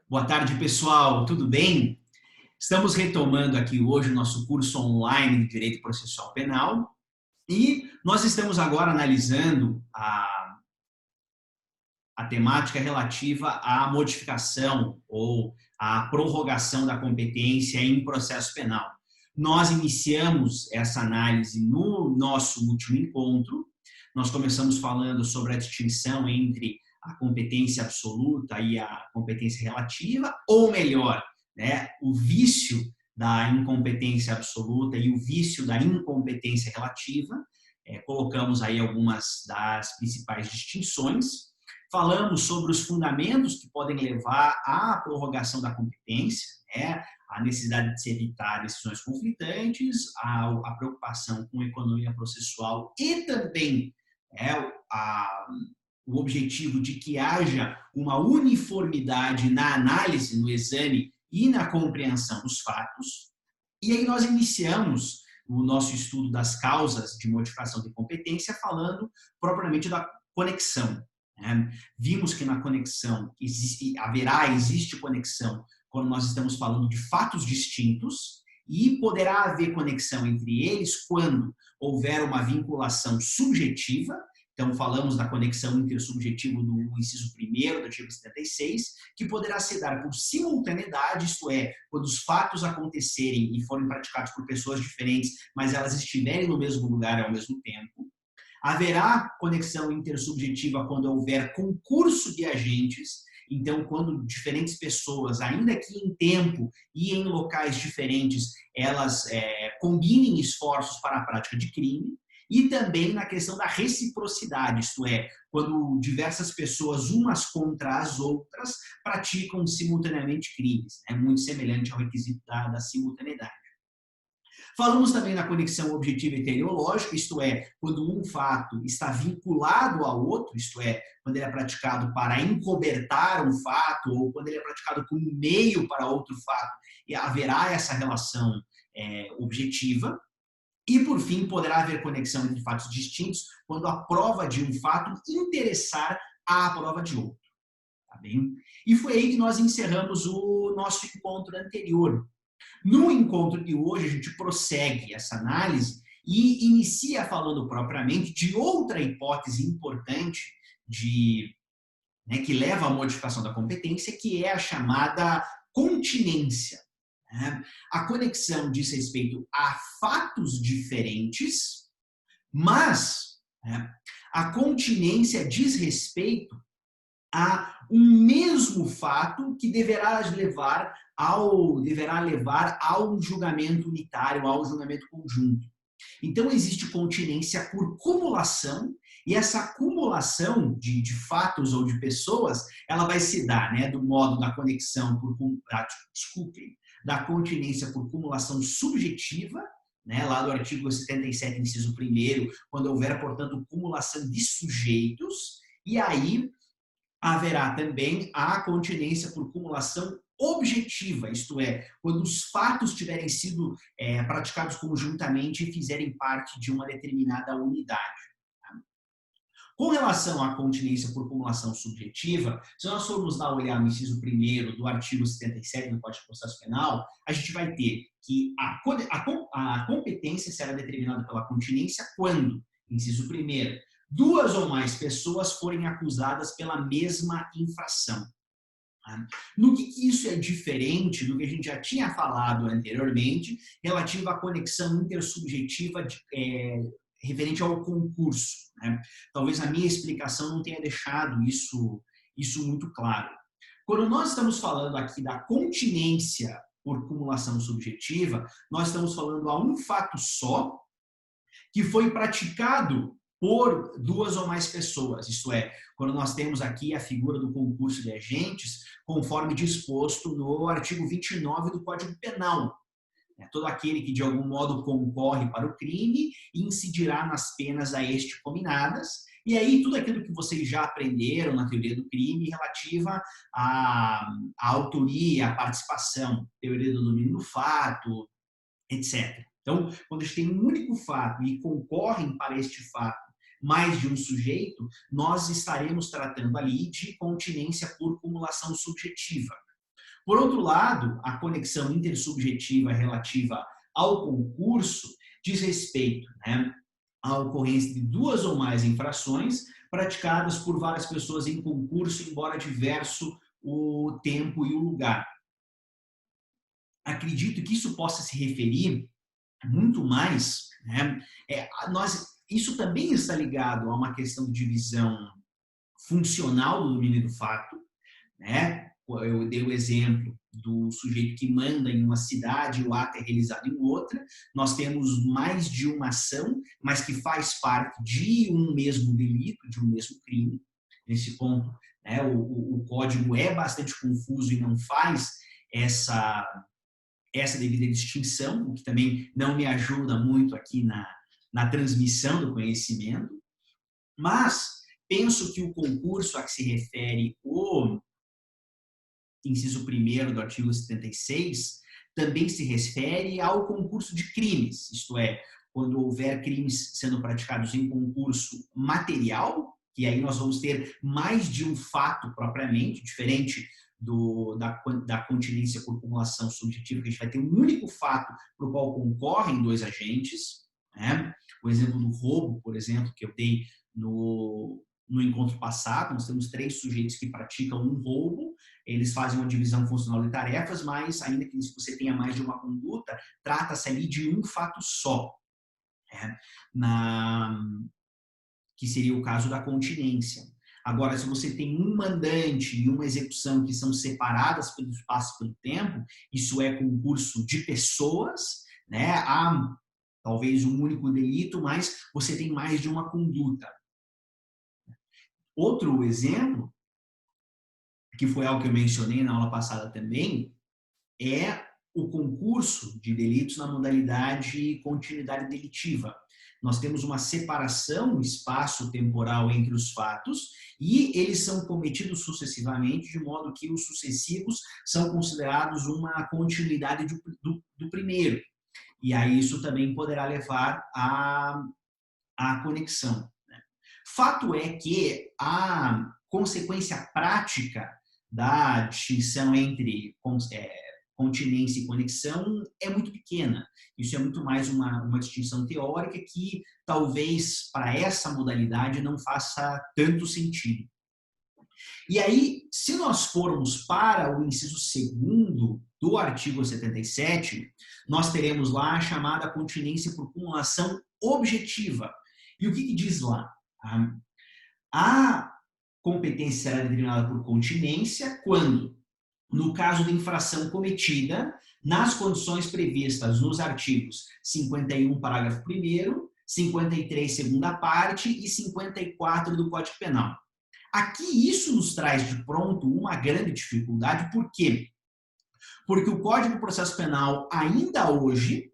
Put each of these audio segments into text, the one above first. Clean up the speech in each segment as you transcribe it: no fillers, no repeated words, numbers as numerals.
Boa tarde, pessoal. Tudo bem? Estamos retomando aqui hoje o nosso curso online de Direito Processual Penal e nós estamos agora analisando a temática relativa à modificação ou à prorrogação da competência em processo penal. Nós iniciamos essa análise no nosso último encontro. Nós começamos falando sobre a distinção entre a competência absoluta e a competência relativa, ou melhor, né, o vício da incompetência absoluta e o vício da incompetência relativa. Colocamos aí algumas das principais distinções. Falamos sobre os fundamentos que podem levar à prorrogação da competência, né? A necessidade de se evitar decisões conflitantes, a preocupação com a economia processual e também o objetivo de que haja uma uniformidade na análise, no exame e na compreensão dos fatos. E aí nós iniciamos o nosso estudo das causas de modificação de competência falando propriamente da conexão. Vimos que na conexão existe conexão quando nós estamos falando de fatos distintos e poderá haver conexão entre eles quando houver uma vinculação subjetiva. Então, falamos da conexão intersubjetiva do inciso 1º do artigo 76, que poderá se dar por simultaneidade, isto é, quando os fatos acontecerem e forem praticados por pessoas diferentes, mas elas estiverem no mesmo lugar ao mesmo tempo. Haverá conexão intersubjetiva quando houver concurso de agentes, então quando diferentes pessoas, ainda que em tempo e em locais diferentes, elas combinem esforços para a prática de crime, e também na questão da reciprocidade, isto é, quando diversas pessoas, umas contra as outras, praticam simultaneamente crimes, muito semelhante ao requisito da simultaneidade. Falamos também na conexão objetiva e teleológica, isto é, quando um fato está vinculado ao outro, isto é, quando ele é praticado para encobertar um fato ou quando ele é praticado como meio para outro fato, e haverá essa relação objetiva. E, por fim, poderá haver conexão entre fatos distintos quando a prova de um fato interessar à prova de outro. Tá bem? E foi aí que nós encerramos o nosso encontro anterior. No encontro de hoje, a gente prossegue essa análise e inicia falando propriamente de outra hipótese importante que leva à modificação da competência, que é a chamada continência. A conexão diz respeito a fatos diferentes, mas a continência diz respeito a um mesmo fato que deverá levar ao julgamento unitário, ao julgamento conjunto. Então, existe continência por cumulação, e essa acumulação de fatos ou de pessoas, ela vai se dar do modo da conexão da continência por cumulação subjetiva, lá do artigo 77, inciso 1º, quando houver, portanto, cumulação de sujeitos, e aí haverá também a continência por cumulação objetiva, isto é, quando os fatos tiverem sido praticados conjuntamente e fizerem parte de uma determinada unidade. Com relação à continência por cumulação subjetiva, se nós formos dar uma olhada no inciso 1º do artigo 77 do Código de Processo Penal, a gente vai ter que a competência será determinada pela continência quando, inciso 1º, duas ou mais pessoas forem acusadas pela mesma infração. No que isso é diferente do que a gente já tinha falado anteriormente, relativo à conexão intersubjetiva referente ao concurso. Talvez a minha explicação não tenha deixado isso muito claro. Quando nós estamos falando aqui da continência por cumulação subjetiva, nós estamos falando a um fato só que foi praticado por duas ou mais pessoas, isto é, quando nós temos aqui a figura do concurso de agentes, conforme disposto no artigo 29 do Código Penal. Todo aquele que de algum modo concorre para o crime incidirá nas penas a este cominadas, e aí tudo aquilo que vocês já aprenderam na teoria do crime relativa à autoria, à participação, teoria do domínio do fato, etc. Então, quando a gente tem um único fato e concorrem para este fato mais de um sujeito, nós estaremos tratando ali de continência por cumulação subjetiva. Por outro lado, a conexão intersubjetiva relativa ao concurso diz respeito, né, à ocorrência de duas ou mais infrações praticadas por várias pessoas em concurso, embora diverso o tempo e o lugar. Acredito que isso possa se referir muito mais, né? Isso também está ligado a uma questão de divisão funcional do domínio do fato, né? Eu dei o exemplo do sujeito que manda em uma cidade e o ato é realizado em outra. Nós temos mais de uma ação, mas que faz parte de um mesmo delito, de um mesmo crime. Nesse ponto, né, o código é bastante confuso e não faz essa devida distinção, o que também não me ajuda muito aqui na transmissão do conhecimento. Mas penso que o concurso a que se refere o inciso 1º do artigo 76 também se refere ao concurso de crimes, isto é, quando houver crimes sendo praticados em concurso material, que aí nós vamos ter mais de um fato propriamente, diferente da continência por cumulação subjetiva, que a gente vai ter um único fato para o qual concorrem dois agentes, né? O exemplo do roubo, por exemplo, que eu dei no encontro passado, nós temos 3 sujeitos que praticam um roubo, eles fazem uma divisão funcional de tarefas, mas ainda que você tenha mais de uma conduta, trata-se ali de um fato só, né? Que seria o caso da continência. Agora, se você tem um mandante e uma execução que são separadas pelo espaço e pelo tempo, isso é concurso de pessoas, né? Há talvez um único delito, mas você tem mais de uma conduta. Outro exemplo, que foi algo que eu mencionei na aula passada também, é o concurso de delitos na modalidade continuidade delitiva. Nós temos uma separação espaço-temporal entre os fatos e eles são cometidos sucessivamente, de modo que os sucessivos são considerados uma continuidade do primeiro. E aí isso também poderá levar à conexão. Fato é que a consequência prática da distinção entre continência e conexão é muito pequena. Isso é muito mais uma distinção teórica que talvez para essa modalidade não faça tanto sentido. E aí, se nós formos para o inciso 2º do artigo 77, nós teremos lá a chamada continência por cumulação objetiva. E o que diz lá? A competência será determinada por continência quando, no caso de infração cometida, nas condições previstas nos artigos 51, parágrafo 1º, 53, segunda parte e 54 do Código Penal. Aqui isso nos traz de pronto uma grande dificuldade, por quê? Porque o Código de Processo Penal, ainda hoje,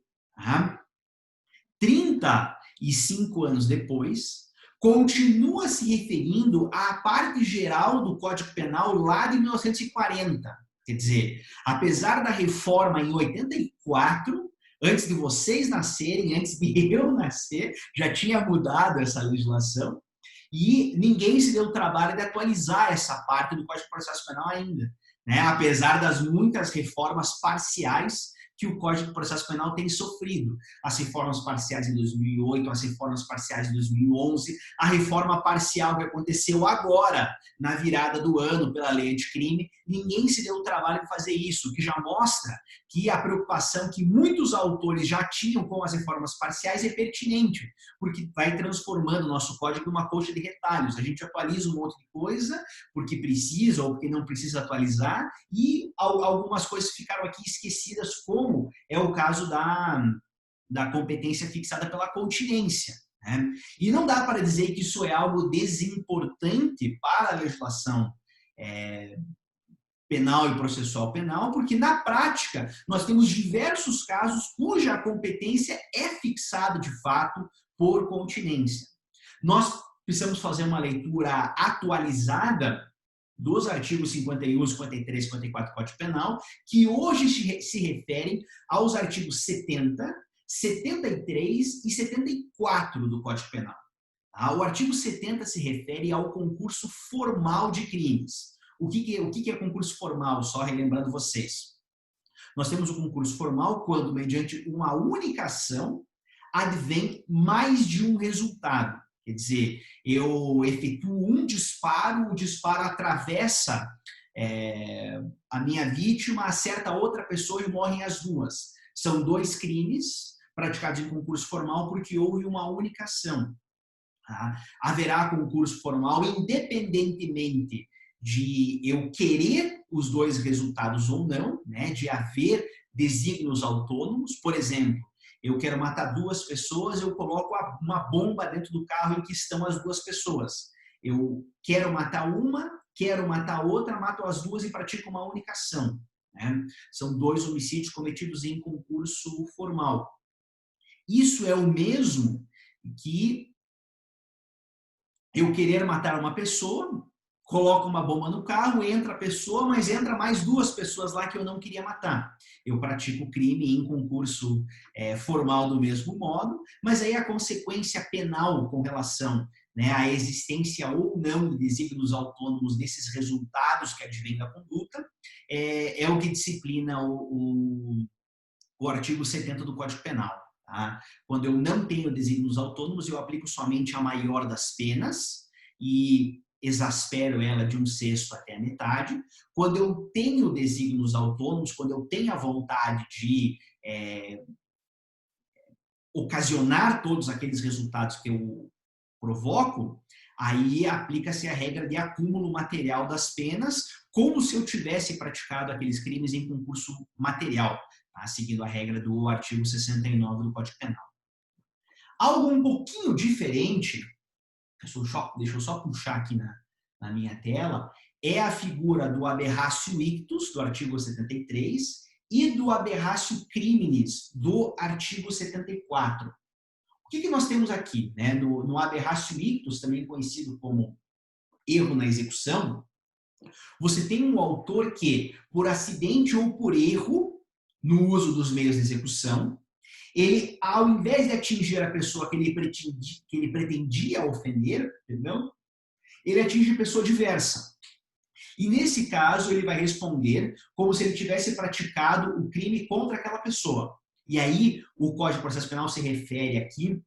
35 anos depois, continua se referindo à parte geral do Código Penal lá de 1940. Quer dizer, apesar da reforma em 84, antes de vocês nascerem, antes de eu nascer, já tinha mudado essa legislação e ninguém se deu o trabalho de atualizar essa parte do Código de Processo Penal ainda, né? Apesar das muitas reformas parciais que o Código de Processo Penal tem sofrido. As reformas parciais de 2008, as reformas parciais de 2011, a reforma parcial que aconteceu agora, na virada do ano, pela lei anticrime, ninguém se deu o trabalho de fazer isso, o que já mostra que a preocupação que muitos autores já tinham com as reformas parciais é pertinente, porque vai transformando o nosso código numa coxa de retalhos. A gente atualiza um monte de coisa, porque precisa ou porque não precisa atualizar, e algumas coisas ficaram aqui esquecidas, como é o caso da competência fixada pela continência, né? E não dá para dizer que isso é algo desimportante para a legislação penal e processual penal, porque na prática nós temos diversos casos cuja competência é fixada de fato por continência. Nós precisamos fazer uma leitura atualizada dos artigos 51, 53, 54 do Código Penal, que hoje se referem aos artigos 70, 73 e 74 do Código Penal. O artigo 70 se refere ao concurso formal de crimes. O que é concurso formal? Só relembrando vocês. Nós temos o concurso formal quando, mediante uma única ação, advém mais de um resultado. Quer dizer, eu efetuo um disparo, o disparo atravessa a minha vítima, acerta outra pessoa e morrem as duas. São dois crimes praticados em concurso formal porque houve uma única ação. Tá? Haverá concurso formal independentemente de eu querer os dois resultados ou não, né? De haver desígnios autônomos. Por exemplo, eu quero matar duas pessoas, eu coloco uma bomba dentro do carro em que estão as duas pessoas. Eu quero matar uma, quero matar outra, mato as duas e pratico uma única ação. Né? São dois homicídios cometidos em concurso formal. Isso é o mesmo que eu querer matar uma pessoa, coloco uma bomba no carro, entra a pessoa, mas entra mais duas pessoas lá que eu não queria matar. Eu pratico crime em concurso formal do mesmo modo, mas aí a consequência penal com relação, né, à existência ou não de desígnios autônomos desses resultados que advêm da conduta é o que disciplina o artigo 70 do Código Penal. Tá? Quando eu não tenho desígnios autônomos, eu aplico somente a maior das penas e exaspero ela de 1/6 até a metade. Quando eu tenho desígnios autônomos, quando eu tenho a vontade de ocasionar todos aqueles resultados que eu provoco, aí aplica-se a regra de acúmulo material das penas, como se eu tivesse praticado aqueles crimes em concurso material, tá? Seguindo a regra do artigo 69 do Código Penal. Algo um pouquinho diferente, deixa eu só puxar aqui na minha tela, é a figura do aberratio ictus, do artigo 73, e do aberratio criminis, do artigo 74. O que nós temos aqui? Né? No aberratio ictus, também conhecido como erro na execução, você tem um autor que, por acidente ou por erro, no uso dos meios de execução, ele, ao invés de atingir a pessoa que ele pretendia ofender, entendeu? Ele atinge a pessoa diversa. E nesse caso, ele vai responder como se ele tivesse praticado o crime contra aquela pessoa. E aí, o Código de Processo Penal se refere aqui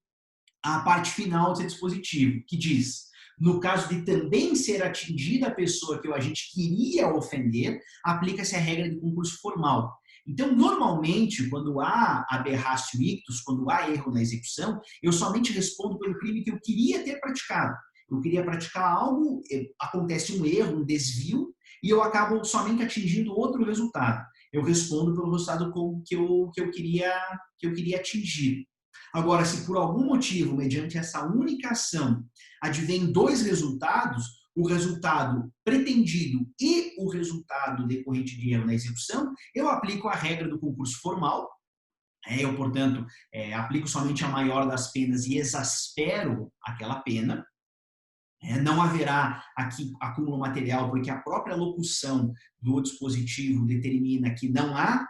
à parte final desse dispositivo, que diz: no caso de também ser atingida a pessoa que o agente queria ofender, aplica-se a regra de concurso formal. Então, normalmente, quando há aberratio ictus, quando há erro na execução, eu somente respondo pelo crime que eu queria ter praticado. Eu queria praticar algo, acontece um erro, um desvio, e eu acabo somente atingindo outro resultado. Eu respondo pelo resultado que eu queria atingir. Agora, se por algum motivo, mediante essa única ação, advém dois resultados, o resultado pretendido e o resultado decorrente de erro na execução, eu aplico a regra do concurso formal. Eu, portanto, aplico somente a maior das penas e exaspero aquela pena. Não haverá aqui acúmulo material, porque a própria locução do dispositivo determina que não há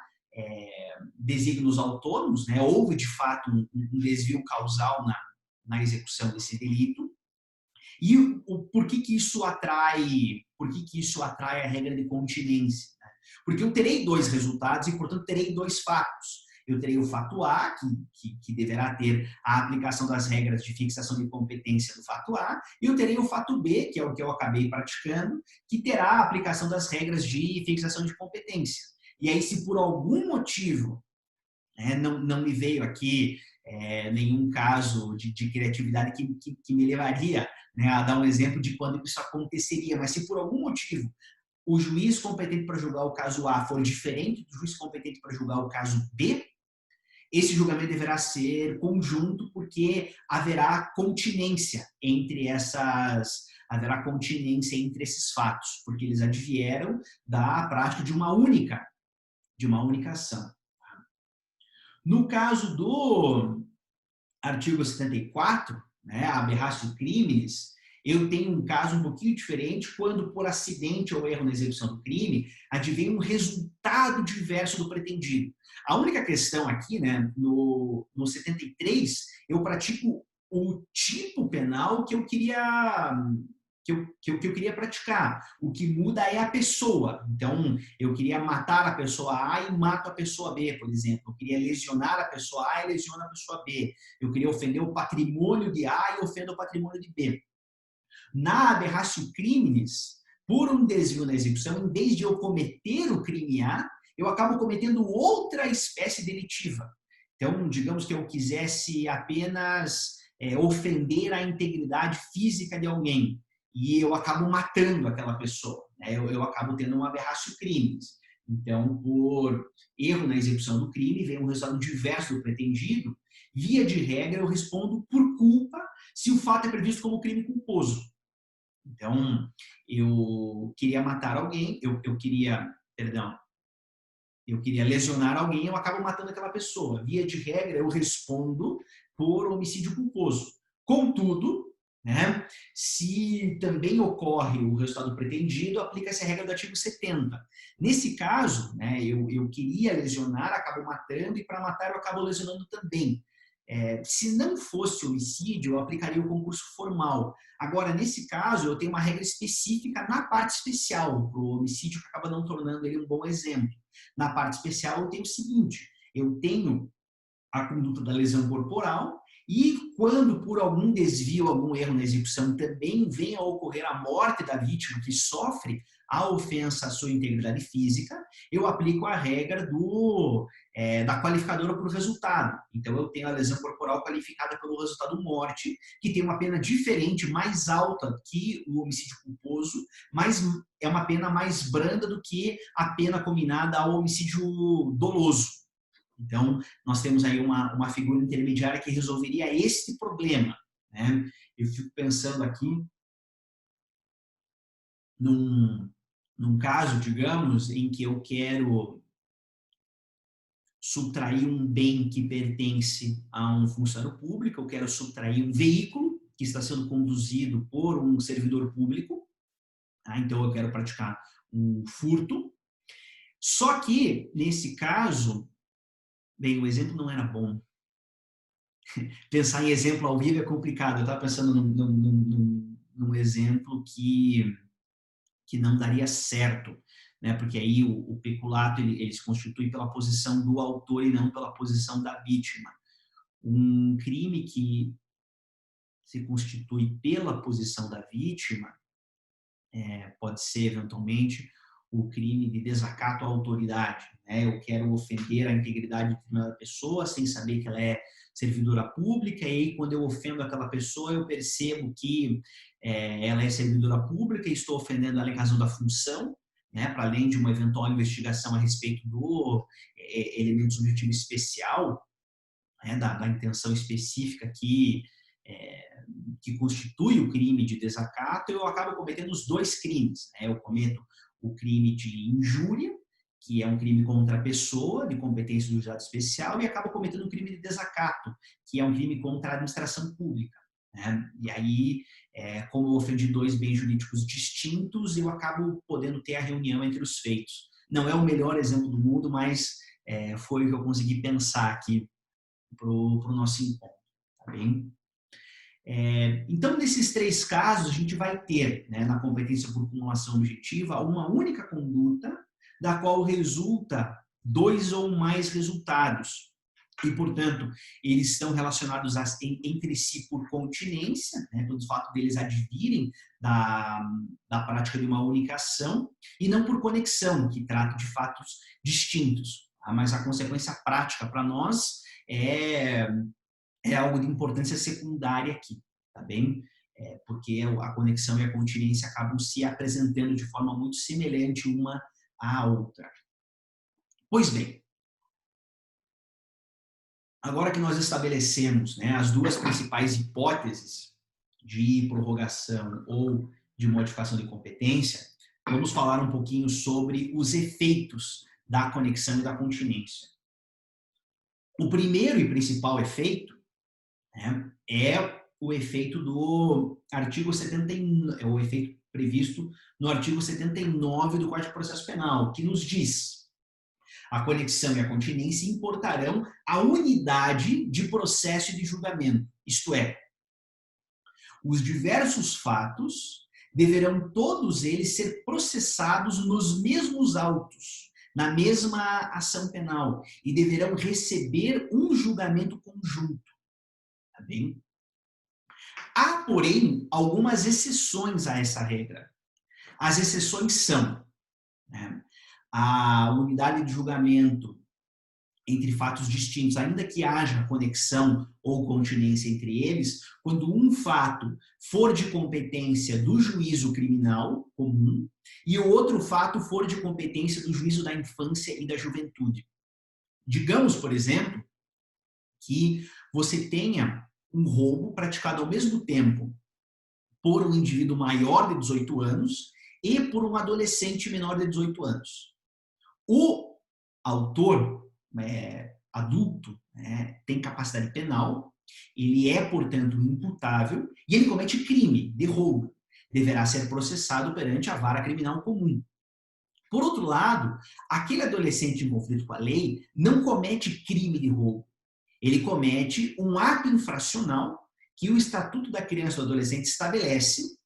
desígnios autônomos, né? Houve de fato um desvio causal na execução desse delito. E por que isso atrai a regra de continência? Né? Porque eu terei dois resultados e, portanto, terei dois fatos. Eu terei o fato A, que deverá ter a aplicação das regras de fixação de competência do fato A, e eu terei o fato B, que é o que eu acabei praticando, que terá a aplicação das regras de fixação de competência. E aí, se por algum motivo não me veio aqui nenhum caso de criatividade que me levaria, né, a dar um exemplo de quando isso aconteceria, mas se por algum motivo o juiz competente para julgar o caso A for diferente do juiz competente para julgar o caso B, esse julgamento deverá ser conjunto, porque haverá continência entre esses fatos, porque eles advieram da prática de uma única ação. No caso do artigo 74, né, aberratio criminis, eu tenho um caso um pouquinho diferente quando, por acidente ou erro na execução do crime, advém um resultado diverso do pretendido. A única questão aqui, né, no 73, eu pratico o tipo penal que eu queria eu queria praticar. O que muda é a pessoa. Então, eu queria matar a pessoa A e mato a pessoa B, por exemplo. Eu queria lesionar a pessoa A e lesiono a pessoa B. Eu queria ofender o patrimônio de A e ofendo o patrimônio de B. Na aberratio criminis, por um desvio na execução, em vez de eu cometer o crime A, eu acabo cometendo outra espécie delitiva. Então, digamos que eu quisesse apenas ofender a integridade física de alguém e eu acabo matando aquela pessoa, né? Eu acabo tendo um aberratio criminis. Então, por erro na execução do crime, vem um resultado diverso do pretendido. Via de regra, eu respondo por culpa se o fato é previsto como crime culposo. Então, eu queria matar alguém, eu queria lesionar alguém, eu acabo matando aquela pessoa. Via de regra, eu respondo por homicídio culposo. Contudo, né, se também ocorre o resultado pretendido, aplica-se a regra do artigo 70. Nesse caso, né, eu queria lesionar, acabo matando, e para matar eu acabo lesionando também. Se não fosse homicídio, eu aplicaria o concurso formal. Agora, nesse caso, eu tenho uma regra específica na parte especial, para o homicídio, que acaba não tornando ele um bom exemplo. Na parte especial, eu tenho o seguinte: eu tenho a conduta da lesão corporal e quando, por algum desvio, algum erro na execução, também vem a ocorrer a morte da vítima que sofre a ofensa à sua integridade física, eu aplico a regra da qualificadora por resultado. Então, eu tenho a lesão corporal qualificada pelo resultado morte, que tem uma pena diferente, mais alta que o homicídio culposo, mas é uma pena mais branda do que a pena combinada ao homicídio doloso. Então, nós temos aí uma figura intermediária que resolveria este problema, né? Eu fico pensando aqui num caso, digamos, em que eu quero subtrair um bem que pertence a um funcionário público, eu quero subtrair um veículo que está sendo conduzido por um servidor público, tá? Então eu quero praticar um furto. Só que, nesse caso, bem, o exemplo não era bom. Pensar em exemplo ao vivo é complicado. Eu estava pensando num exemplo que não daria certo, né? Porque aí o peculato ele se constitui pela posição do autor e não pela posição da vítima. Um crime que se constitui pela posição da vítima pode ser, eventualmente, o crime de desacato à autoridade, né? Eu quero ofender a integridade de determinada pessoa sem saber que ela é servidora pública, e aí, quando eu ofendo aquela pessoa, eu percebo que ela é servidora pública e estou ofendendo ela em razão da função, né? Para além de uma eventual investigação a respeito do elemento subjetivo especial, né? Da intenção específica que constitui o crime de desacato, eu acabo cometendo os dois crimes, né? Eu cometo o crime de injúria, que é um crime contra a pessoa, de competência do juizado especial, e acabo cometendo um crime de desacato, que é um crime contra a administração pública, né? E aí, como eu ofendi dois bens jurídicos distintos, eu acabo podendo ter a reunião entre os feitos. Não é o melhor exemplo do mundo, mas foi o que eu consegui pensar aqui para o nosso encontro, tá bem? Então, nesses três casos, a gente vai ter, né, na competência por cumulação objetiva, uma única conduta da qual resulta dois ou mais resultados. E, portanto, eles estão relacionados entre si por continência, né, pelo fato deles advirem da prática de uma única ação, e não por conexão, que trata de fatos distintos. Mas a consequência prática para nós é algo de importância secundária aqui, tá bem? Porque a conexão e a continência acabam se apresentando de forma muito semelhante uma à outra. Pois bem, agora que nós estabelecemos, né, as duas principais hipóteses de prorrogação ou de modificação de competência, vamos falar um pouquinho sobre os efeitos da conexão e da continência. O primeiro e principal efeito, né, é o efeito do artigo 79, é o efeito previsto no artigo 79 do Código de Processo Penal, que nos diz: a conexão e a continência importarão a unidade de processo e de julgamento, isto é, os diversos fatos deverão todos eles ser processados nos mesmos autos, na mesma ação penal, e deverão receber um julgamento conjunto. Tá bem? Há, porém, algumas exceções a essa regra. As exceções são, né, a unidade de julgamento entre fatos distintos, ainda que haja conexão ou continência entre eles, quando um fato for de competência do juízo criminal comum e o outro fato for de competência do juízo da infância e da juventude. Digamos, por exemplo, que você tenha um roubo praticado ao mesmo tempo por um indivíduo maior de 18 anos e por um adolescente menor de 18 anos. O autor adulto tem capacidade penal, ele é, portanto, imputável e ele comete crime de roubo. Deverá ser processado perante a vara criminal comum. Por outro lado, aquele adolescente em conflito com a lei não comete crime de roubo. Ele comete um ato infracional que o Estatuto da Criança e do Adolescente estabelece,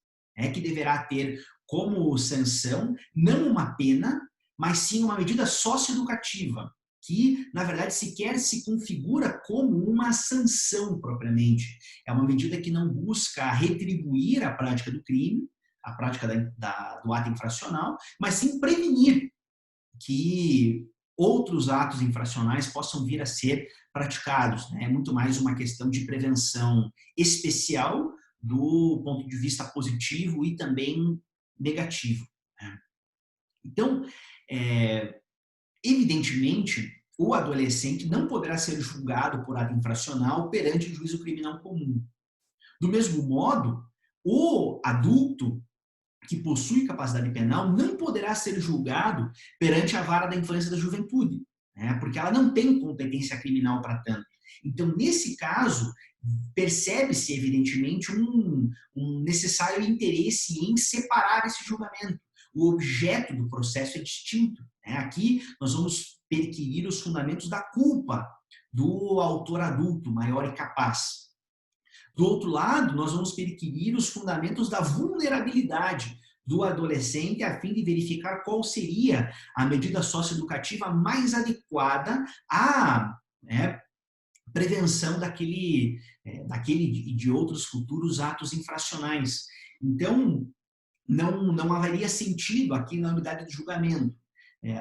que deverá ter como sanção não uma pena, mas sim uma medida socioeducativa, que, na verdade, sequer se configura como uma sanção propriamente. É uma medida que não busca retribuir a prática do crime, a prática do ato infracional, mas sim prevenir que outros atos infracionais possam vir a ser praticados. É muito mais uma questão de prevenção especial do ponto de vista positivo e também negativo. Então, evidentemente, o adolescente não poderá ser julgado por ato infracional perante o juízo criminal comum. Do mesmo modo, o adulto que possui capacidade penal não poderá ser julgado perante a vara da infância e da juventude, porque ela não tem competência criminal para tanto. Então, nesse caso, percebe-se, evidentemente, um necessário interesse em separar esse julgamento. O objeto do processo é distinto. Aqui, nós vamos perquirir os fundamentos da culpa do autor adulto, maior e capaz. Do outro lado, nós vamos perquirir os fundamentos da vulnerabilidade do adolescente a fim de verificar qual seria a medida socioeducativa mais adequada à prevenção daquele e de outros futuros atos infracionais. Então, não haveria sentido aqui na unidade de julgamento.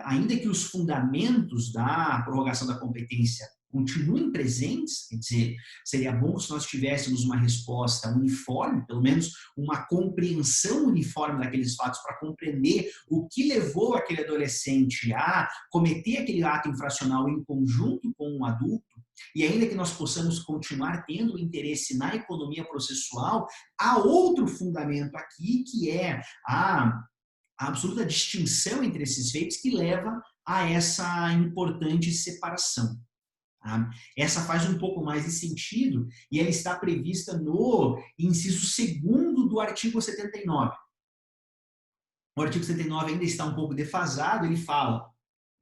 Ainda que os fundamentos da prorrogação da competência continuem presentes, quer dizer, seria bom se nós tivéssemos uma resposta uniforme, pelo menos uma compreensão uniforme daqueles fatos para compreender o que levou aquele adolescente a cometer aquele ato infracional em conjunto com um adulto, e ainda que nós possamos continuar tendo interesse na economia processual, há outro fundamento aqui que é a absoluta distinção entre esses feitos que leva a essa importante separação. Essa faz um pouco mais de sentido e ela está prevista no inciso 2º do artigo 79. O artigo 79 ainda está um pouco defasado, ele fala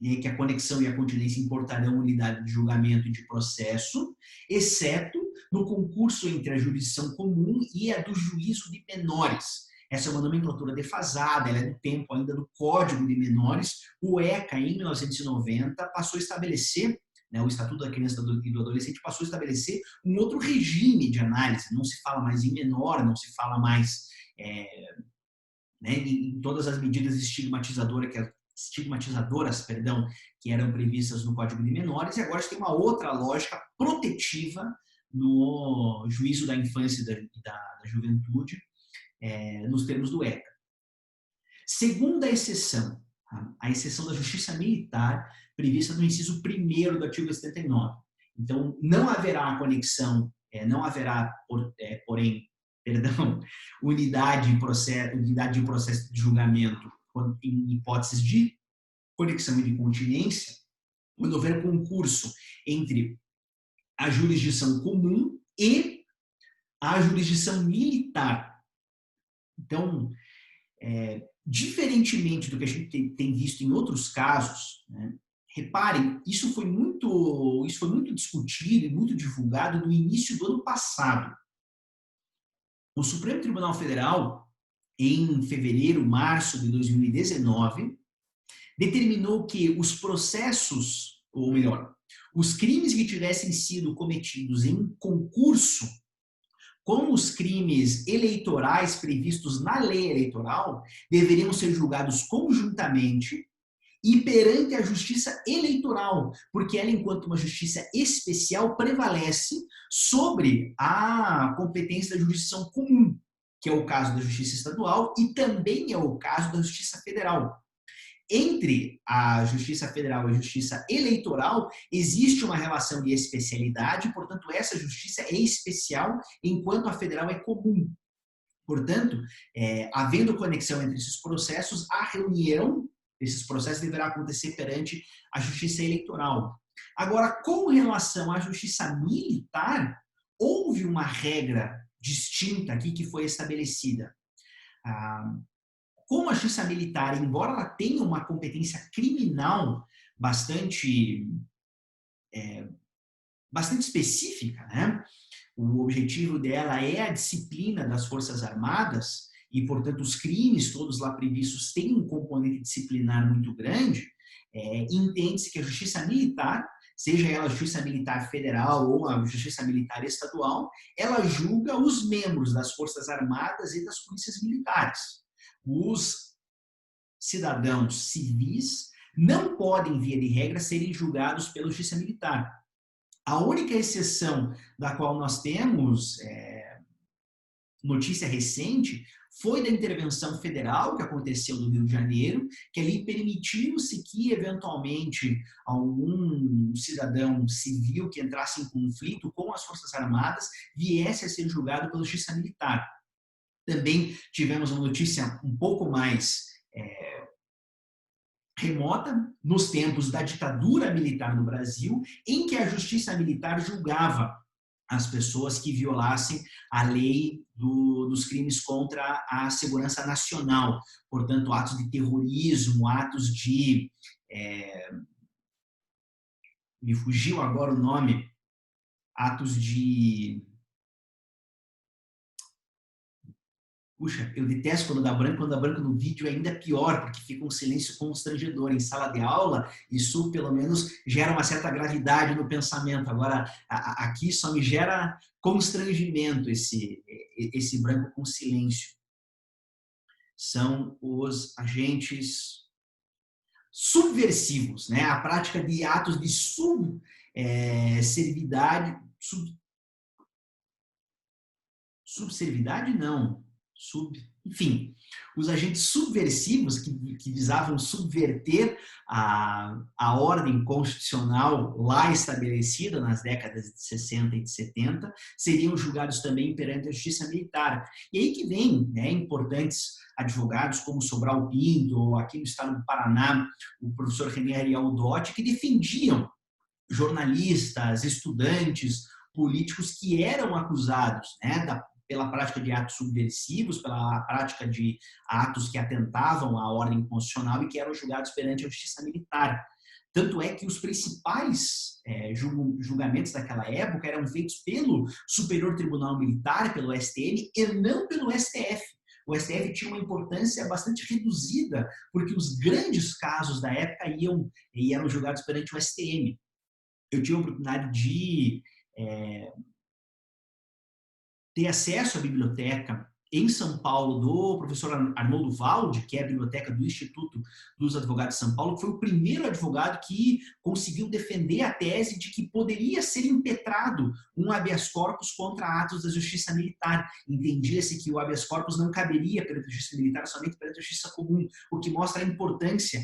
que a conexão e a continência importarão unidade de julgamento e de processo, exceto no concurso entre a jurisdição comum e a do juízo de menores. Essa é uma nomenclatura defasada, ela é do tempo ainda do Código de Menores. O ECA, em 1990, passou a estabelecer, o Estatuto da Criança e do Adolescente passou a estabelecer um outro regime de análise. Não se fala mais em menor, não se fala mais em todas as medidas estigmatizadoras que eram previstas no Código de Menores, e agora tem uma outra lógica protetiva no juízo da infância e da juventude, nos termos do ECA. Segunda exceção, a exceção da justiça militar, prevista no inciso 1º do artigo 79. Então, não haverá conexão, não haverá, porém, unidade de processo de julgamento em hipóteses de conexão e de continência, quando houver concurso entre a jurisdição comum e a jurisdição militar. Então, diferentemente do que a gente tem visto em outros casos, reparem, isso foi muito discutido e muito divulgado no início do ano passado. O Supremo Tribunal Federal, em fevereiro, março de 2019, determinou que os processos, ou melhor, os crimes que tivessem sido cometidos em concurso com os crimes eleitorais previstos na lei eleitoral deveriam ser julgados conjuntamente e perante a justiça eleitoral, porque ela, enquanto uma justiça especial, prevalece sobre a competência da jurisdição comum, que é o caso da justiça estadual e também é o caso da justiça federal. Entre a Justiça Federal e a Justiça Eleitoral, existe uma relação de especialidade, portanto, essa justiça é especial, enquanto a federal é comum. Portanto, havendo conexão entre esses processos, a reunião desses processos deverá acontecer perante a Justiça Eleitoral. Agora, com relação à Justiça Militar, houve uma regra distinta aqui que foi estabelecida. Como a justiça militar, embora ela tenha uma competência criminal bastante específica, né? O objetivo dela é a disciplina das Forças Armadas e, portanto, os crimes todos lá previstos têm um componente disciplinar muito grande, entende-se que a justiça militar, seja ela a justiça militar federal ou a justiça militar estadual, ela julga os membros das Forças Armadas e das polícias militares. Os cidadãos civis não podem, via de regra, serem julgados pela justiça militar. A única exceção da qual nós temos notícia recente foi da intervenção federal que aconteceu no Rio de Janeiro, que ali permitiu-se que, eventualmente, algum cidadão civil que entrasse em conflito com as Forças Armadas viesse a ser julgado pela justiça militar. Também tivemos uma notícia um pouco mais remota, nos tempos da ditadura militar no Brasil, em que a justiça militar julgava as pessoas que violassem a lei dos crimes contra a segurança nacional. Portanto, atos de terrorismo, atos de... me fugiu agora o nome. Atos de... Puxa, eu detesto quando dá branco no vídeo é ainda pior, porque fica um silêncio constrangedor. Em sala de aula, isso pelo menos gera uma certa gravidade no pensamento. Agora, aqui só me gera constrangimento esse branco com silêncio. São os agentes subversivos, né? A prática de atos de subservidade, subservidade não, enfim, os agentes subversivos que visavam subverter a ordem constitucional lá estabelecida nas décadas de 60 e de 70 seriam julgados também perante a justiça militar. E aí que vem, né, importantes advogados como Sobral Pinto, ou aqui no estado do Paraná, o professor René Ariel Dotti, que defendiam jornalistas, estudantes, políticos que eram acusados, né, pela prática de atos subversivos, pela prática de atos que atentavam à ordem constitucional e que eram julgados perante a justiça militar. Tanto é que os principais julgamentos daquela época eram feitos pelo Superior Tribunal Militar, pelo STM, e não pelo STF. O STF tinha uma importância bastante reduzida, porque os grandes casos da época eram julgados perante o STM. Eu tive a oportunidade de ter acesso à biblioteca em São Paulo do professor Arnoldo Valdi, que é a biblioteca do Instituto dos Advogados de São Paulo, que foi o primeiro advogado que conseguiu defender a tese de que poderia ser impetrado um habeas corpus contra atos da justiça militar. Entendia-se que o habeas corpus não caberia perante a justiça militar, somente perante a justiça comum, o que mostra a importância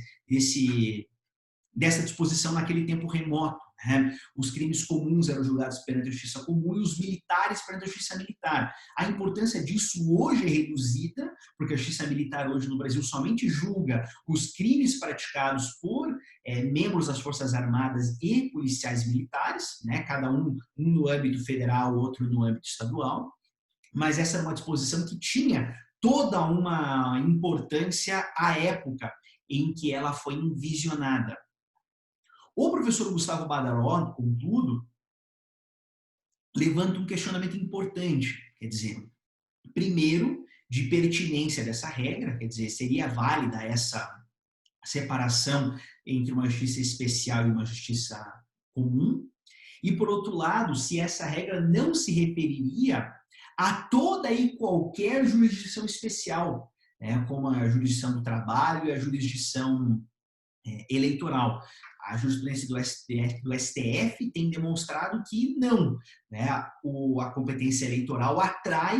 dessa disposição naquele tempo remoto. Né? Os crimes comuns eram julgados perante a justiça comum e os militares perante a justiça militar. A importância disso hoje é reduzida, porque a justiça militar hoje no Brasil somente julga os crimes praticados por membros das Forças Armadas e policiais militares, né? Cada um no âmbito federal, outro no âmbito estadual. Mas essa era uma disposição que tinha toda uma importância à época em que ela foi envisionada. O professor Gustavo Badaró, contudo, levanta um questionamento importante. Quer dizer, primeiro, de pertinência dessa regra, quer dizer, seria válida essa separação entre uma justiça especial e uma justiça comum, e, por outro lado, se essa regra não se referiria a toda e qualquer jurisdição especial, né, como a jurisdição do trabalho e a jurisdição eleitoral. A jurisprudência do STF tem demonstrado que não, né, a competência eleitoral atrai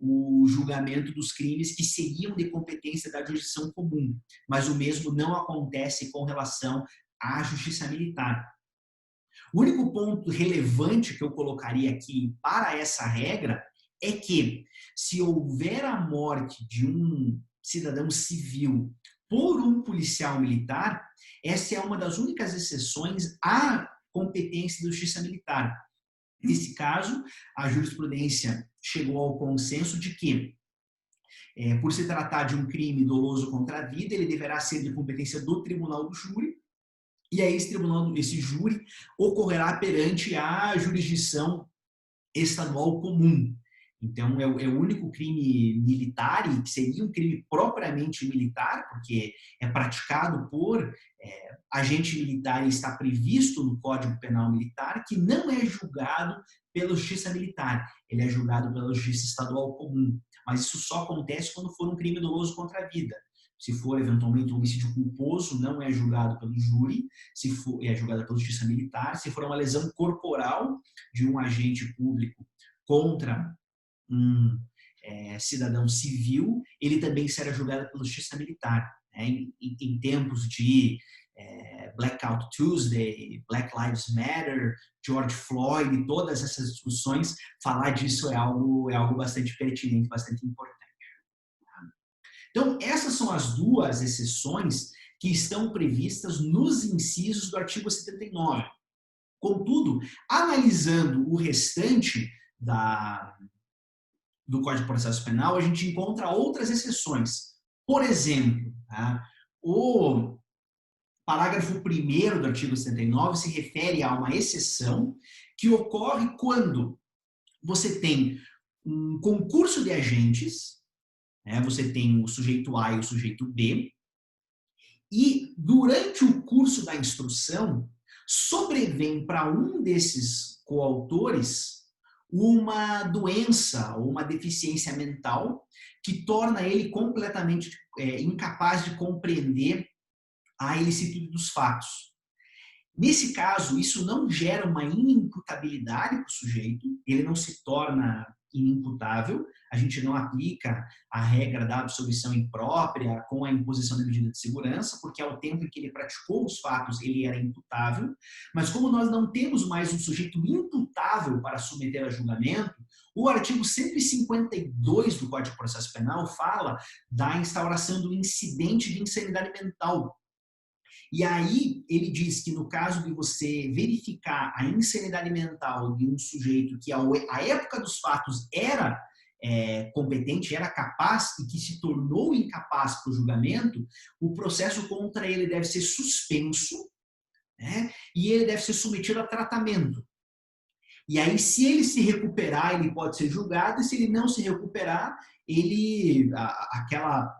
o julgamento dos crimes que seriam de competência da jurisdição comum, mas o mesmo não acontece com relação à justiça militar. O único ponto relevante que eu colocaria aqui para essa regra é que, se houver a morte de um cidadão civil por um policial militar, essa é uma das únicas exceções à competência da justiça militar. Nesse caso, a jurisprudência chegou ao consenso de que, por se tratar de um crime doloso contra a vida, ele deverá ser de competência do tribunal do júri, e aí esse júri ocorrerá perante a jurisdição estadual comum. Então, é o único crime militar, e que seria um crime propriamente militar, porque é praticado por agente militar e está previsto no Código Penal Militar, que não é julgado pela Justiça Militar, ele é julgado pela Justiça Estadual Comum. Mas isso só acontece quando for um crime doloso contra a vida. Se for, eventualmente, um homicídio culposo, não é julgado pelo júri, se for, é julgado pela Justiça Militar. Se for uma lesão corporal de um agente público contra um cidadão civil, ele também será julgado pela Justiça Militar. Né? Em tempos de Blackout Tuesday, Black Lives Matter, George Floyd, todas essas discussões, falar disso é algo bastante pertinente, bastante importante. Então, essas são as duas exceções que estão previstas nos incisos do artigo 79. Contudo, analisando o restante do Código de Processo Penal, a gente encontra outras exceções. Por exemplo, tá? O parágrafo 1º do artigo 79 se refere a uma exceção que ocorre quando você tem um concurso de agentes, né? Você tem o sujeito A e o sujeito B, e durante o curso da instrução, sobrevém para um desses coautores uma doença ou uma deficiência mental que torna ele completamente incapaz de compreender a ilicitude dos fatos. Nesse caso, isso não gera uma inimputabilidade para o sujeito, ele não se torna inimputável, a gente não aplica a regra da absolvição imprópria com a imposição da medida de segurança, porque ao tempo em que ele praticou os fatos, ele era imputável, mas como nós não temos mais um sujeito imputável para submeter a julgamento, o artigo 152 do Código de Processo Penal fala da instauração do incidente de insanidade mental. E aí ele diz que no caso de você verificar a insanidade mental de um sujeito que à época dos fatos era competente, era capaz e que se tornou incapaz para o julgamento, o processo contra ele deve ser suspenso, né? E ele deve ser submetido a tratamento. E aí, se ele se recuperar, ele pode ser julgado, e se ele não se recuperar, aquela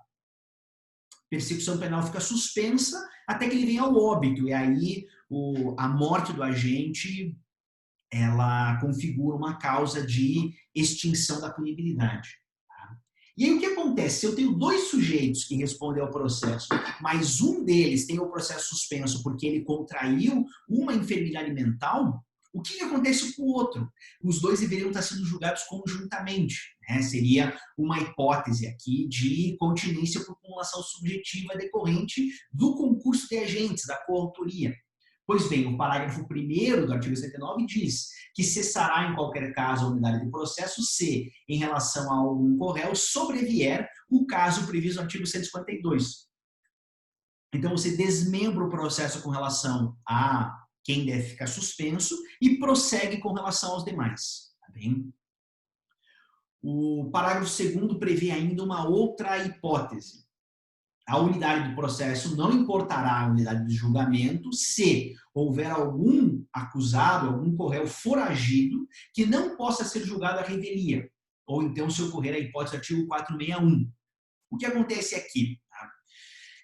persecução penal fica suspensa até que ele venha ao óbito. E aí a morte do agente, ela configura uma causa de extinção da punibilidade. Tá? E aí o que acontece? Se eu tenho dois sujeitos que respondem ao processo, mas um deles tem o processo suspenso porque ele contraiu uma enfermidade mental, o que acontece com o outro? Os dois deveriam estar sendo julgados conjuntamente. Né? Seria uma hipótese aqui de continência por cumulação subjetiva decorrente do concurso de agentes, da coautoria. Pois bem, o parágrafo 1º do artigo 79 diz que cessará em qualquer caso a unidade de processo se, em relação a algum corréu, sobrevier o caso previsto no artigo 152. Então, você desmembra o processo com relação a quem deve ficar suspenso e prossegue com relação aos demais. Tá bem? O parágrafo 2º prevê ainda uma outra hipótese. A unidade do processo não importará a unidade de julgamento se houver algum acusado, algum corréu foragido que não possa ser julgado à revelia. ou então se ocorrer a hipótese do artigo 461. O que acontece aqui? Tá?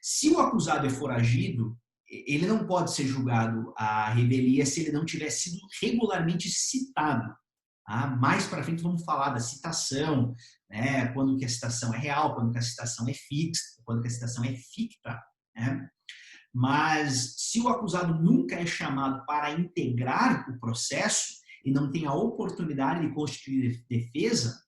Se o acusado é foragido, ele não pode ser julgado à revelia se ele não tiver sido regularmente citado. Tá? Mais para frente vamos falar da citação, né? Quando que a citação é real, quando que a citação é fixa, quando que a citação é ficta. Né? Mas se o acusado nunca é chamado para integrar o processo e não tem a oportunidade de constituir defesa,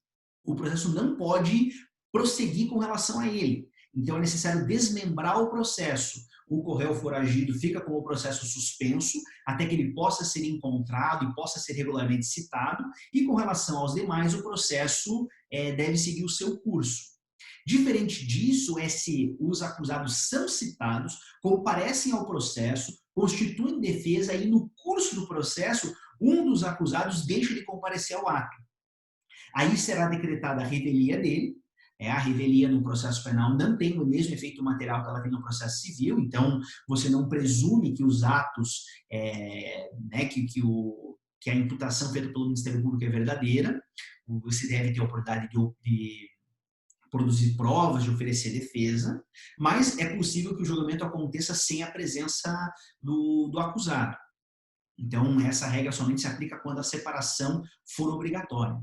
o processo não pode prosseguir com relação a ele. Então é necessário desmembrar o processo. O réu foragido fica com o processo suspenso até que ele possa ser encontrado e possa ser regularmente citado, e com relação aos demais, o processo deve seguir o seu curso. Diferente disso é se os acusados são citados, comparecem ao processo, constituem defesa e no curso do processo um dos acusados deixa de comparecer ao ato. Aí será decretada a revelia dele. A revelia no processo penal não tem o mesmo efeito material que ela tem no processo civil, então você não presume que os atos, que a imputação feita pelo Ministério Público é verdadeira. Você deve ter a oportunidade de produzir provas, de oferecer defesa, mas é possível que o julgamento aconteça sem a presença do acusado. Então, essa regra somente se aplica quando a separação for obrigatória.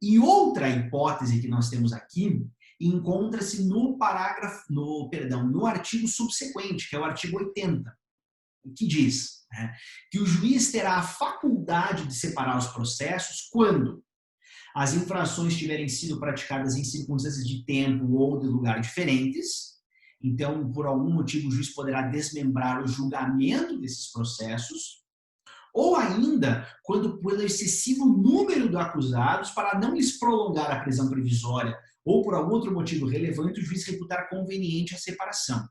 E outra hipótese que nós temos aqui encontra-se no artigo subsequente, que é o artigo 80, que diz, né, que o juiz terá a faculdade de separar os processos quando as infrações tiverem sido praticadas em circunstâncias de tempo ou de lugar diferentes. Então, por algum motivo, o juiz poderá desmembrar o julgamento desses processos, ou ainda, quando pelo excessivo número de acusados, para não lhes prolongar a prisão provisória, ou por algum outro motivo relevante, o juiz reputar conveniente a separação.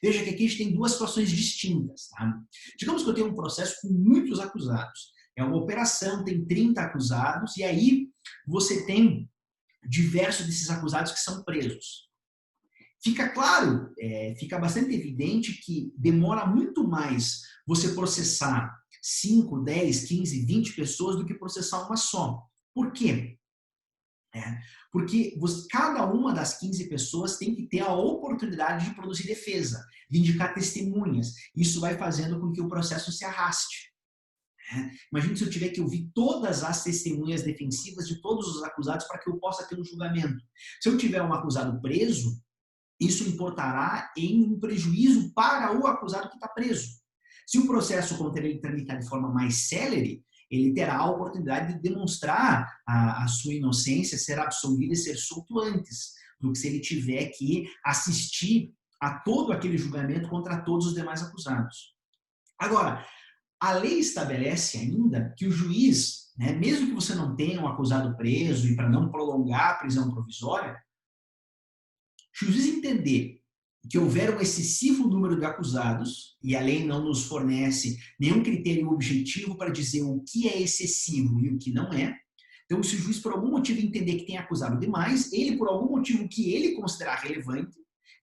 Veja que aqui a gente tem duas situações distintas. Tá? Digamos que eu tenho um processo com muitos acusados. É uma operação, tem 30 acusados, e aí você tem diversos desses acusados que são presos. Fica claro, fica bastante evidente que demora muito mais você processar 5, 10, 15, 20 pessoas do que processar uma só. Por quê? Porque cada uma das 15 pessoas tem que ter a oportunidade de produzir defesa, de indicar testemunhas. Isso vai fazendo com que o processo se arraste. Imagina se eu tiver que ouvir todas as testemunhas defensivas de todos os acusados para que eu possa ter um julgamento. Se eu tiver um acusado preso, isso importará em um prejuízo para o acusado que está preso. Se o processo contra ele tramitar de forma mais célere, ele terá a oportunidade de demonstrar a sua inocência, ser absolvido e ser solto antes, do que se ele tiver que assistir a todo aquele julgamento contra todos os demais acusados. Agora, a lei estabelece ainda que o juiz, mesmo que você não tenha um acusado preso e para não prolongar a prisão provisória, se o juiz entender que houver um excessivo número de acusados, e a lei não nos fornece nenhum critério objetivo para dizer o que é excessivo e o que não é, então se o juiz por algum motivo entender que tem acusado demais, ele por algum motivo que ele considerar relevante,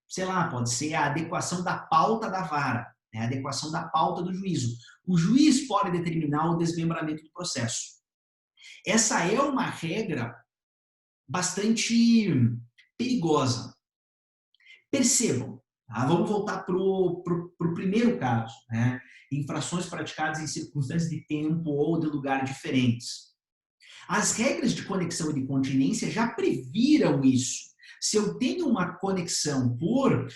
sei lá, pode ser a adequação da pauta da vara, a adequação da pauta do juízo. O juiz pode determinar o desmembramento do processo. Essa é uma regra bastante perigosa. Percebam, tá? Vamos voltar para o primeiro caso, infrações praticadas em circunstâncias de tempo ou de lugar diferentes. As regras de conexão e de continência já previram isso. Se eu tenho uma conexão por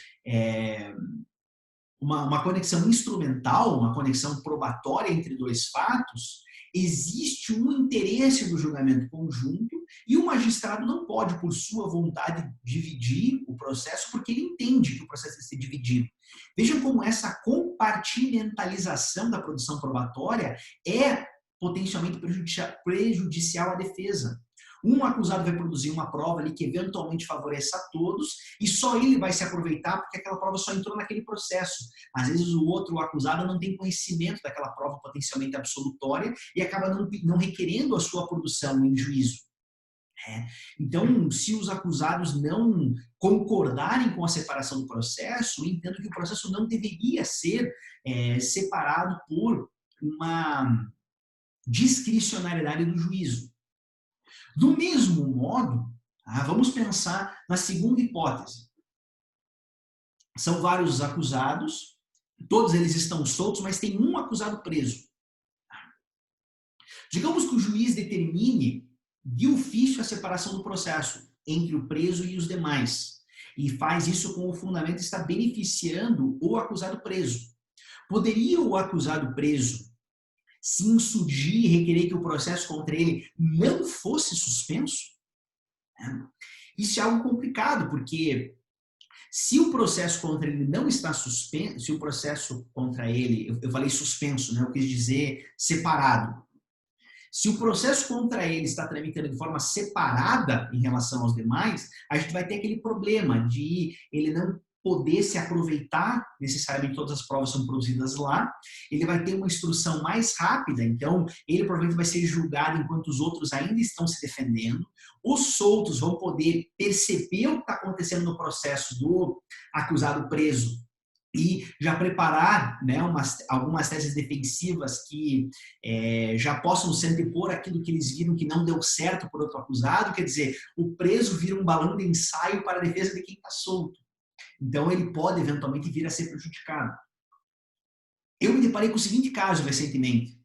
uma conexão instrumental, uma conexão probatória entre dois fatos, existe um interesse do julgamento conjunto e o magistrado não pode, por sua vontade, dividir o processo porque ele entende que o processo deve ser dividido. Vejam como essa compartimentalização da produção probatória é potencialmente prejudicial à defesa. Um acusado vai produzir uma prova ali que eventualmente favoreça a todos e só ele vai se aproveitar porque aquela prova só entrou naquele processo. Às vezes o outro acusado não tem conhecimento daquela prova potencialmente absolutória e acaba não requerendo a sua produção em juízo. Então, se os acusados não concordarem com a separação do processo, eu entendo que o processo não deveria ser separado por uma discricionariedade do juízo. Do mesmo modo, vamos pensar na segunda hipótese. São vários acusados, todos eles estão soltos, mas tem um acusado preso. Digamos que o juiz determine de ofício a separação do processo entre o preso e os demais, e faz isso com o fundamento de estar beneficiando o acusado preso. Poderia o acusado preso se insurgir e requerer que o processo contra ele não fosse suspenso? Isso é algo complicado, porque se o processo contra ele não está suspenso, se o processo contra ele, eu falei suspenso, né? Eu quis dizer separado. Se o processo contra ele está tramitando de forma separada em relação aos demais, a gente vai ter aquele problema de ele não poder se aproveitar, necessariamente todas as provas são produzidas lá, ele vai ter uma instrução mais rápida, então ele provavelmente vai ser julgado enquanto os outros ainda estão se defendendo, os soltos vão poder perceber o que está acontecendo no processo do acusado preso e já preparar, né, algumas teses defensivas que já possam se antepor aquilo que eles viram que não deu certo por outro acusado, quer dizer, o preso vira um balão de ensaio para a defesa de quem está solto. Então ele pode eventualmente vir a ser prejudicado. Eu me deparei com o seguinte caso recentemente.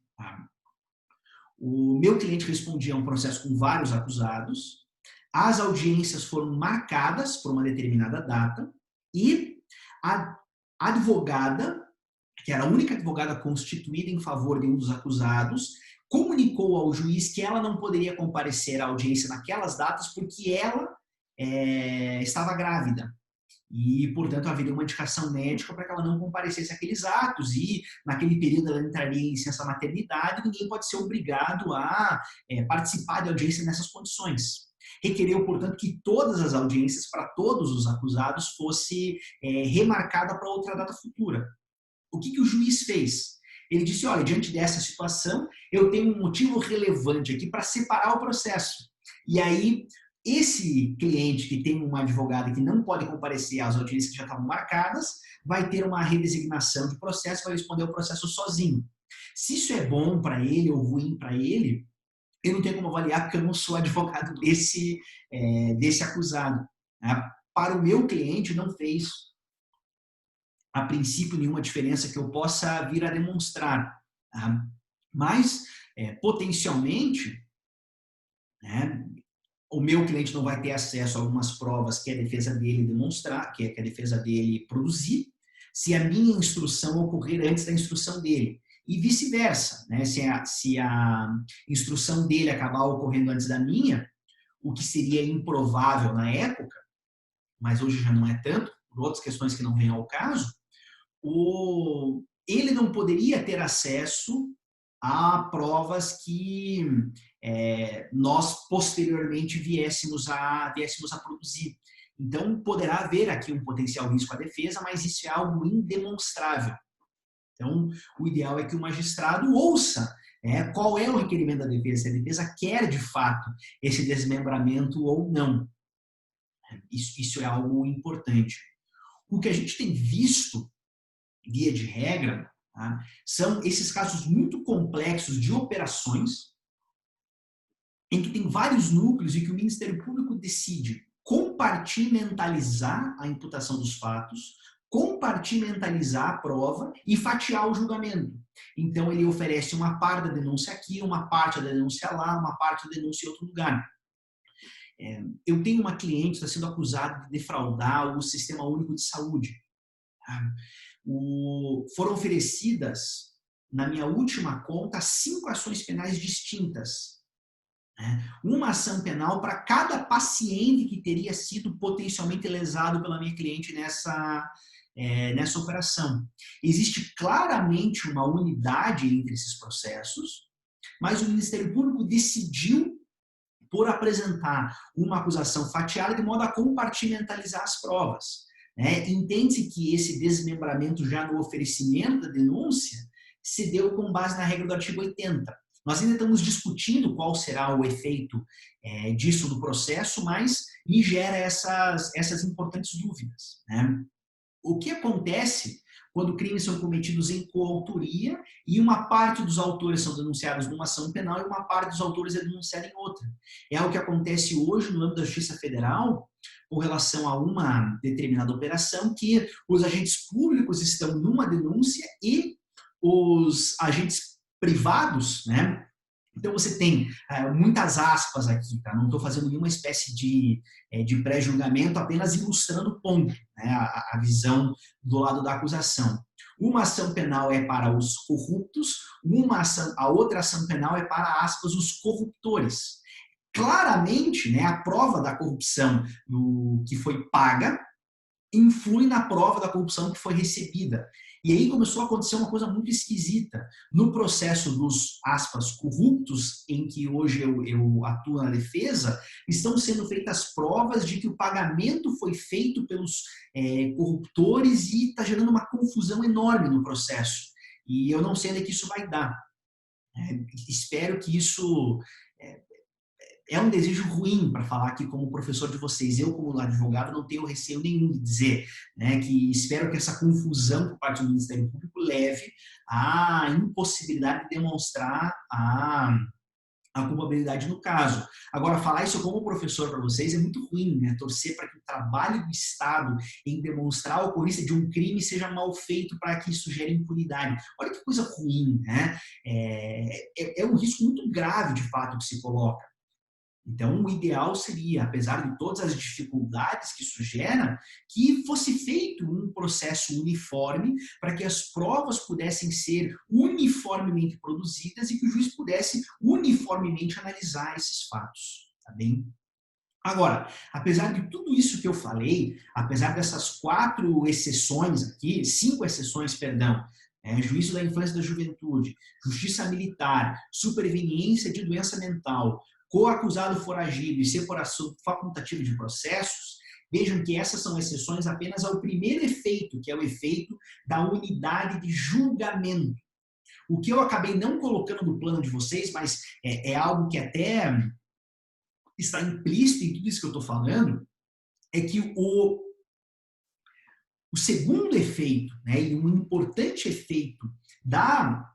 O meu cliente respondia a um processo com vários acusados, as audiências foram marcadas por uma determinada data e a advogada, que era a única advogada constituída em favor de um dos acusados, comunicou ao juiz que ela não poderia comparecer à audiência naquelas datas porque ela estava grávida. E, portanto, haveria uma indicação médica para que ela não comparecesse àqueles atos e, naquele período, ela entraria em licença maternidade e ninguém pode ser obrigado a participar de audiência nessas condições. Requereu, portanto, que todas as audiências para todos os acusados fosse remarcada para outra data futura. O que o juiz fez? Ele disse, olha, diante dessa situação, eu tenho um motivo relevante aqui para separar o processo. E aí, esse cliente que tem uma advogada que não pode comparecer às audiências que já estavam marcadas, vai ter uma redesignação de processo, vai responder o processo sozinho. Se isso é bom para ele ou ruim para ele, eu não tenho como avaliar porque eu não sou advogado desse acusado. Para o meu cliente não fez, a princípio, nenhuma diferença que eu possa vir a demonstrar. Mas, potencialmente, o meu cliente não vai ter acesso a algumas provas que a defesa dele demonstrar, que a defesa dele produzir, se a minha instrução ocorrer antes da instrução dele. E vice-versa, né? Se a instrução dele acabar ocorrendo antes da minha, o que seria improvável na época, mas hoje já não é tanto, por outras questões que não vêm ao caso, ele não poderia ter acesso a provas que nós posteriormente viéssemos a produzir. Então, poderá haver aqui um potencial risco à defesa, mas isso é algo indemonstrável. Então, o ideal é que o magistrado ouça qual é o requerimento da defesa, se a defesa quer, de fato, esse desmembramento ou não. Isso é algo importante. O que a gente tem visto, via de regra, são esses casos muito complexos de operações em que tem vários núcleos e que o Ministério Público decide compartimentalizar a imputação dos fatos, compartimentalizar a prova e fatiar o julgamento. Então, ele oferece uma parte da denúncia aqui, uma parte da denúncia lá, uma parte da denúncia em outro lugar. Eu tenho uma cliente que está sendo acusada de defraudar o Sistema Único de Saúde. Foram oferecidas, na minha última conta, 5 ações penais distintas. Uma ação penal para cada paciente que teria sido potencialmente lesado pela minha cliente nessa operação. Existe claramente uma unidade entre esses processos, mas o Ministério Público decidiu por apresentar uma acusação fatiada de modo a compartimentalizar as provas. Entende-se que esse desmembramento já no oferecimento da denúncia se deu com base na regra do artigo 80. Nós ainda estamos discutindo qual será o efeito disso do processo, mas me gera essas importantes dúvidas. O que acontece quando crimes são cometidos em coautoria e uma parte dos autores são denunciados numa ação penal e uma parte dos autores é denunciada em outra. É o que acontece hoje no âmbito da Justiça Federal com relação a uma determinada operação, que os agentes públicos estão numa denúncia e os agentes privados, né? Então você tem muitas aspas aqui, tá? Não estou fazendo nenhuma espécie de pré-julgamento, apenas ilustrando o ponto, né? A visão do lado da acusação. Uma ação penal é para os corruptos, a outra ação penal é para, aspas, os corruptores. Claramente, né, a prova da corrupção que foi paga influi na prova da corrupção que foi recebida. E aí começou a acontecer uma coisa muito esquisita. No processo dos, aspas, corruptos, em que hoje eu atuo na defesa, estão sendo feitas provas de que o pagamento foi feito pelos corruptores e está gerando uma confusão enorme no processo. E eu não sei onde que isso vai dar. Espero que isso... É um desejo ruim para falar aqui como professor de vocês. Eu, como advogado, não tenho receio nenhum de dizer, né, que espero que essa confusão por parte do Ministério Público leve à impossibilidade de demonstrar a culpabilidade no caso. Agora, falar isso como professor para vocês é muito ruim, né? Torcer para que o trabalho do Estado em demonstrar a ocorrência de um crime seja mal feito para que isso gere impunidade. Olha que coisa ruim, né? É um risco muito grave, de fato, que se coloca. Então, o ideal seria, apesar de todas as dificuldades que isso gera, que fosse feito um processo uniforme para que as provas pudessem ser uniformemente produzidas e que o juiz pudesse uniformemente analisar esses fatos, tá bem? Agora, apesar de tudo isso que eu falei, apesar dessas 4 exceções aqui, 5 exceções, perdão, juízo da infância e da juventude, justiça militar, superveniência de doença mental, coacusado foragido e separação facultativa de processos, vejam que essas são exceções apenas ao primeiro efeito, que é o efeito da unidade de julgamento. O que eu acabei não colocando no plano de vocês, mas é algo que até está implícito em tudo isso que eu estou falando, é que o segundo efeito, né, e um importante efeito da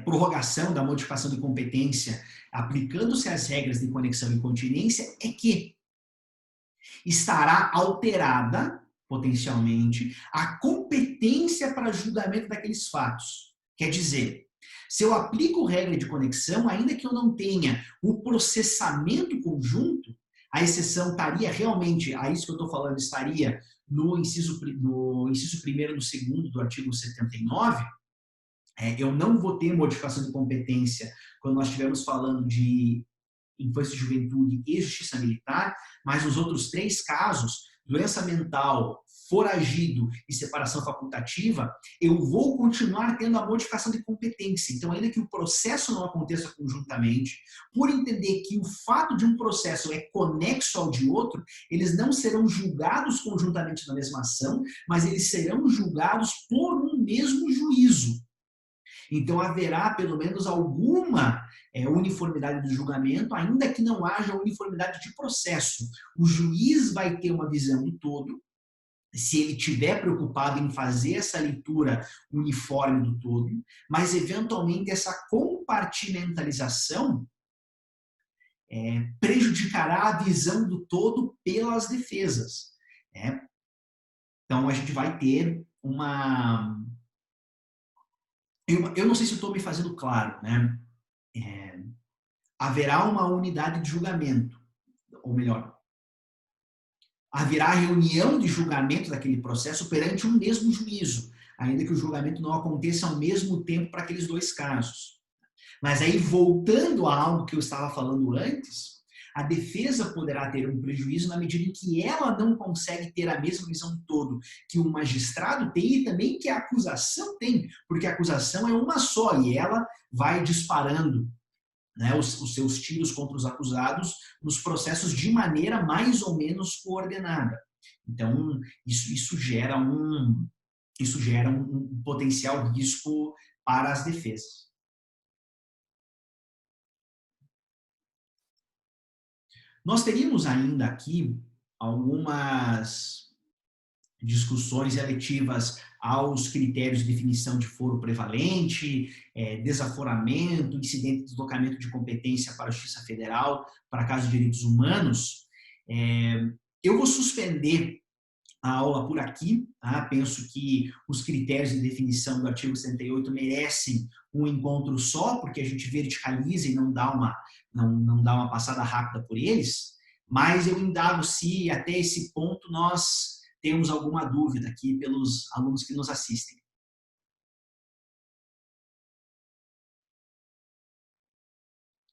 prorrogação, da modificação de competência, aplicando-se as regras de conexão e continência, é que estará alterada, potencialmente, a competência para julgamento daqueles fatos. Quer dizer, se eu aplico regra de conexão, ainda que eu não tenha o processamento conjunto, a exceção estaria realmente, a isso que eu estou falando, estaria no inciso 1º do 2º do artigo 79, eu não vou ter modificação de competência quando nós estivermos falando de infância e juventude e justiça militar, mas nos outros 3 casos, doença mental, foragido e separação facultativa, eu vou continuar tendo a modificação de competência. Então, ainda que o processo não aconteça conjuntamente, por entender que o fato de um processo é conexo ao de outro, eles não serão julgados conjuntamente na mesma ação, mas eles serão julgados por um mesmo juízo. Então, haverá pelo menos alguma uniformidade do julgamento, ainda que não haja uniformidade de processo. O juiz vai ter uma visão do todo, se ele estiver preocupado em fazer essa leitura uniforme do todo, mas, eventualmente, essa compartimentalização prejudicará a visão do todo pelas defesas. Então, a gente vai ter uma... Eu não sei se estou me fazendo claro, né? Haverá uma unidade de julgamento, ou melhor, haverá reunião de julgamento daquele processo perante um mesmo juízo, ainda que o julgamento não aconteça ao mesmo tempo para aqueles 2 casos. Mas aí, voltando a algo que eu estava falando antes, a defesa poderá ter um prejuízo na medida em que ela não consegue ter a mesma visão do todo que o magistrado tem e também que a acusação tem, porque a acusação é uma só e ela vai disparando, né, os seus tiros contra os acusados nos processos de maneira mais ou menos coordenada. Então, isso gera um potencial risco para as defesas. Nós teríamos ainda aqui algumas discussões relativas aos critérios de definição de foro prevalente, desaforamento, incidente de deslocamento de competência para a Justiça Federal, para casos de direitos humanos, eu vou suspender a aula por aqui. Tá? Penso que os critérios de definição do artigo 68 merecem um encontro só, porque a gente verticaliza e não dá uma passada rápida por eles, mas eu indago se até esse ponto nós temos alguma dúvida aqui pelos alunos que nos assistem.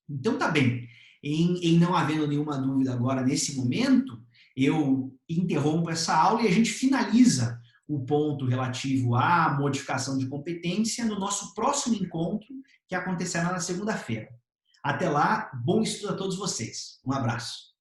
Então tá bem. Em não havendo nenhuma dúvida agora nesse momento, eu interrompo essa aula e a gente finaliza o ponto relativo à modificação de competência no nosso próximo encontro, que acontecerá na segunda-feira. Até lá, bom estudo a todos vocês. Um abraço.